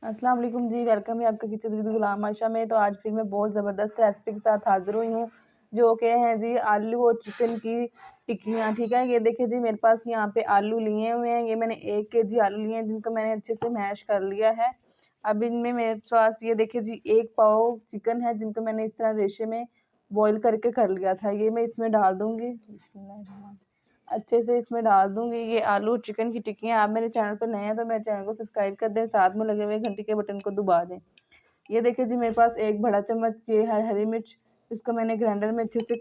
अस्सलाम वालेकुम जी, वेलकम है आपका किचन विद गुलाम आयशा में। तो आज फिर मैं बहुत ज़बरदस्त रेसिपी के साथ हाज़िर हुई हूँ, जो कि हैं जी आलू और चिकन की टिक्कियाँ, ठीक है। ये देखिए जी मेरे पास यहाँ पे आलू लिए हुए हैं, ये मैंने 1 केजी आलू लिए हैं जिनको मैंने अच्छे से मैश कर लिया है। अब इनमें मेरे पास ये देखिए जी 1 पाव चिकन है जिनको मैंने इस तरह रेशे में बॉयल करके कर लिया था, ये मैं इसमें डाल दूँगी। अच्छे से इसमें डाल दूँगी ये आलू और चिकन की टिक्कियाँ। आप मेरे चैनल पर नए हैं तो मेरे चैनल को सब्सक्राइब कर दें, साथ में लगे हुए घंटी के बटन को दबा दें। ये देखिए जी मेरे पास 1 बड़ा चम्मच ये है हरी मिर्च, इसको मैंने ग्राइंडर में अच्छे से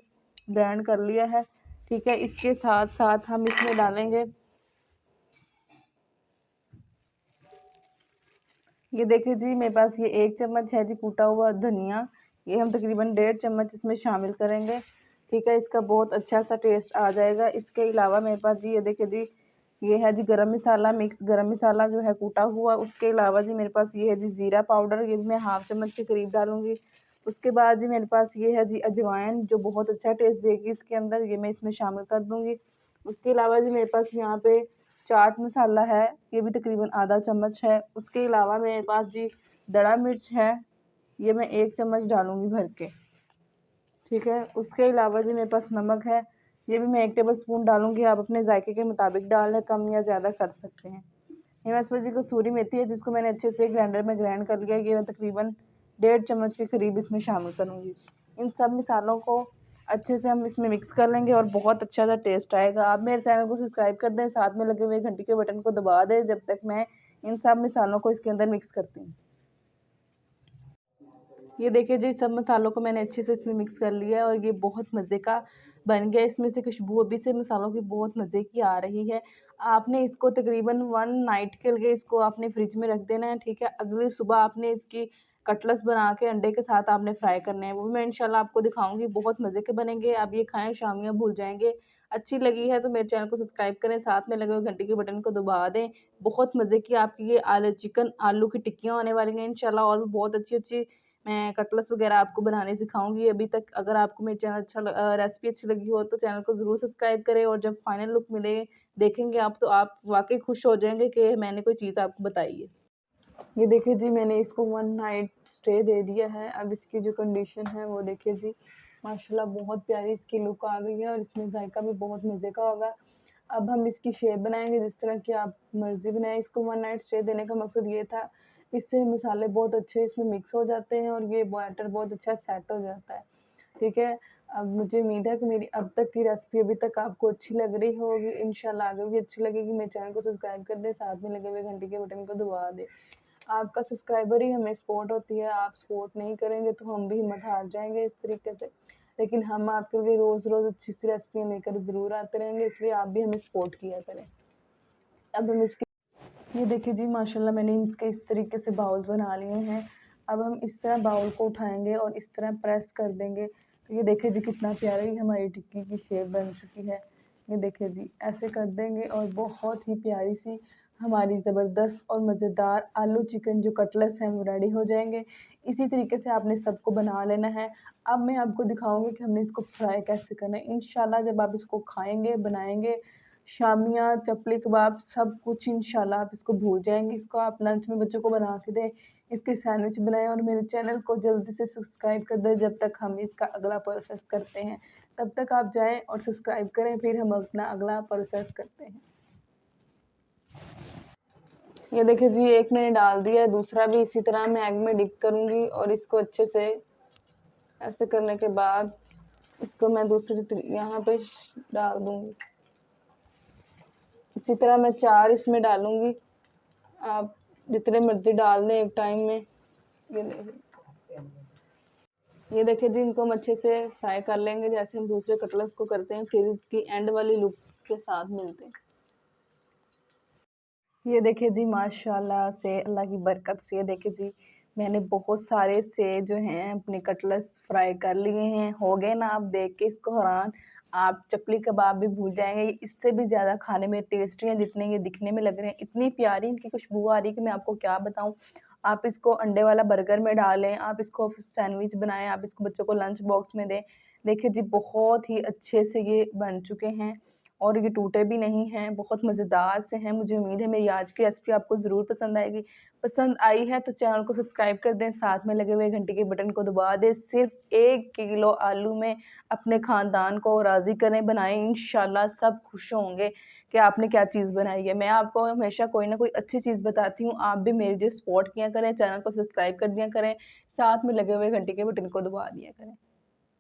ग्राइंड कर लिया है, ठीक है। इसके साथ-साथ हम इसमें डालेंगे ये देखिए जी मेरे पास ये 1 चम्मच है जी कूटा हुआ धनिया, ये हम तकरीबन 1.5 चम्मच इसमें शामिल करेंगे, ठीक है। इसका बहुत अच्छा सा टेस्ट आ जाएगा। इसके अलावा मेरे पास जी ये देखिए जी ये है जी गरम मसाला, मिक्स गरम मसाला जो है कूटा हुआ। उसके अलावा जी मेरे पास ये है जी ज़ीरा पाउडर, ये भी मैं हाफ़ चम्मच के करीब डालूँगी। उसके बाद जी मेरे पास ये है जी अजवाइन, जो बहुत अच्छा टेस्ट देगी इसके अंदर, ये मैं इसमें शामिल कर दूँगी। उसके अलावा जी मेरे पास यहाँ पे चाट मसाला है, ये भी तकरीबन आधा चम्मच है। उसके अलावा मेरे पास जी दड़ा मिर्च है, ये मैं 1 चम्मच डालूँगी भर के, ठीक है। उसके अलावा जी मेरे पास नमक है, ये भी मैं 1 टेबल स्पून डालूँगी, आप अपने जायके के मुताबिक डाल लें, कम या ज़्यादा कर सकते हैं। ये मेरे पास जी कसूरी मेथी है जिसको मैंने अच्छे से ग्राइंडर में ग्राइंड कर लिया है, ये मैं तकरीबन 1.5 चम्मच के करीब इसमें शामिल करूँगी। इन सब मसालों को अच्छे से हम इसमें मिक्स कर लेंगे और बहुत अच्छा सा टेस्ट आएगा। आप मेरे चैनल को सब्सक्राइब कर दें, साथ में लगे हुए घंटी के बटन को दबा दें जब तक मैं इन सब मसालों को इसके अंदर मिक्स करती हूँ। ये देखिए जी सब मसालों को मैंने अच्छे से इसमें मिक्स कर लिया है और ये बहुत मज़े का बन गया। इसमें से खुशबू अभी से मसालों की बहुत मज़े की आ रही है। आपने इसको तकरीबन 1 नाइट के लिए इसको आपने फ्रिज में रख देना है, ठीक है। अगली सुबह आपने इसकी कटलेट्स बना के अंडे के साथ आपने फ्राई करने हैं, वो भी मैं इंशाल्लाह आपको दिखाऊँगी, बहुत मज़े के बनेंगे। आप ये खाएँ, शामियाँ भूल जाएँगे। अच्छी लगी है तो मेरे चैनल को सब्सक्राइब करें, साथ में लगे हुए घंटी के बटन को दबा दें। बहुत मज़े की आपकी ये चिकन आलू की टिक्कियाँ होने वाली हैं इंशाल्लाह, और भी बहुत अच्छी-अच्छी मैं कटलेट्स वगैरह आपको बनाने सिखाऊँगी। अभी तक अगर आपको मेरा चैनल रेसिपी अच्छी लगी हो तो चैनल को ज़रूर सब्सक्राइब करें, और जब फाइनल लुक मिले देखेंगे आप तो आप वाक़ई खुश हो जाएँगे कि मैंने कोई चीज़ आपको बताई है। ये देखिए जी मैंने इसको 1 नाइट स्टे दे दिया है। अब इसकी जो कंडीशन है वो देखिए जी, माशाल्लाह बहुत प्यारी इसकी लुक आ गई है और इसमें जायका भी बहुत मज़े का होगा। अब हम इसकी शेप बनाएँगे जिस तरह की आप मर्ज़ी बनाएँ। इसको 1 नाइट स्टे देने का मकसद ये था, इससे मसाले बहुत अच्छे इसमें मिक्स हो जाते हैं और ये बैटर बहुत अच्छा सेट हो जाता है, ठीक है। अब मुझे उम्मीद है कि मेरी अब तक की रेसिपी अभी तक आपको अच्छी लग रही होगी। इंशाल्लाह आगे भी अच्छी लगेगी। मेरे चैनल को सब्सक्राइब कर दें, साथ में लगे हुए घंटी के बटन को दबा दें। आपका सब्सक्राइबर ही हमें सपोर्ट होती है, आप सपोर्ट नहीं करेंगे तो हम भी हिम्मत हार जाएँगे इस तरीके से। लेकिन हम आपके लिए रोज़-रोज़ अच्छी-सी रेसिपियाँ लेकर ज़रूर आते रहेंगे, इसलिए आप भी हमें सपोर्ट किया करें। अब हम इसके ये देखिए जी माशाल्लाह मैंने इसके इस तरीके से बाउल्स बना लिए हैं। अब हम इस तरह बाउल को उठाएँगे और इस तरह प्रेस कर देंगे। तो ये देखिए जी कितना प्यारी हमारी टिक्की की शेप बन चुकी है। ये देखिए जी ऐसे कर देंगे और बहुत ही प्यारी-सी हमारी ज़बरदस्त और मज़ेदार आलू चिकन जो कटलेट्स हैं वो रेडी हो जाएँगे। इसी तरीके से आपने सबको बना लेना है। अब मैं आपको दिखाऊँगी कि हमने इसको फ्राई कैसे करना है। इंशाल्लाह जब आप इसको खाएँगे, बनाएँगे, शामियाँ, चपली कबाब सब कुछ इंशाल्लाह आप इसको भूल जाएँगे। इसको आप लंच में बच्चों को बना के दें, इसके सैंडविच बनाएँ और मेरे चैनल को जल्दी से सब्सक्राइब कर दें जब तक हम इसका अगला प्रोसेस करते हैं। तब तक आप जाएँ और सब्सक्राइब करें, फिर हम अपना अगला प्रोसेस करते हैं। ये देखिए जी एक मैंने डाल दिया है, दूसरा भी इसी तरह मैं एग में डिप करूँगी और इसको अच्छे से ऐसे करने के बाद इसको मैं यहाँ पे डाल दूँगी। इसी तरह मैं 4 इसमें डालूँगी। आप जितने मर्ज़ी डाल दें एक टाइम में। ये देखिए जी इनको हम अच्छे से फ्राई कर लेंगे जैसे हम दूसरे कटलेट्स को करते हैं, फिर इसकी एंड वाली लुक के साथ मिलते हैं। ये देखिए जी माशाल्लाह से अल्लाह की बरकत से ये देखिए जी मैंने बहुत सारे से जो हैं अपने कटलेट्स फ्राई कर लिए हैं। हो गए ना आप देख के इसको हैरान, आप चपली कबाब भी भूल जाएँगे। ये इससे भी ज़्यादा खाने में टेस्टी हैं जितने ये दिखने में लग रहे हैं। इतनी प्यारी इनकी खुशबू आ रही है कि मैं आपको क्या बताऊँ। आप इसको अंडे वाला बर्गर में डालें, आप इसको सैंडविच बनाएँ, आप इसको बच्चों को लंच बॉक्स में दें। देखिए जी बहुत ही अच्छे से ये बन चुके हैं और ये टूटे भी नहीं हैं, बहुत मज़ेदार से हैं। मुझे उम्मीद है मेरी आज की रेसिपी आपको ज़रूर पसंद आएगी। पसंद आई है तो चैनल को सब्सक्राइब कर दें, साथ में लगे हुए घंटे के बटन को दबा दें। सिर्फ़ 1 किलो आलू में अपने ख़ानदान को राज़ी करें, बनाएँ, इंशाल्लाह सब खुश होंगे कि आपने क्या चीज़ बनाई है। मैं आपको हमेशा कोई ना कोई अच्छी चीज़ बताती हूँ, आप भी मेरी जो सपोर्ट किया करें, चैनल को सब्सक्राइब कर दिया करें, साथ में लगे हुए घंटे के बटन को दबा दिया करें।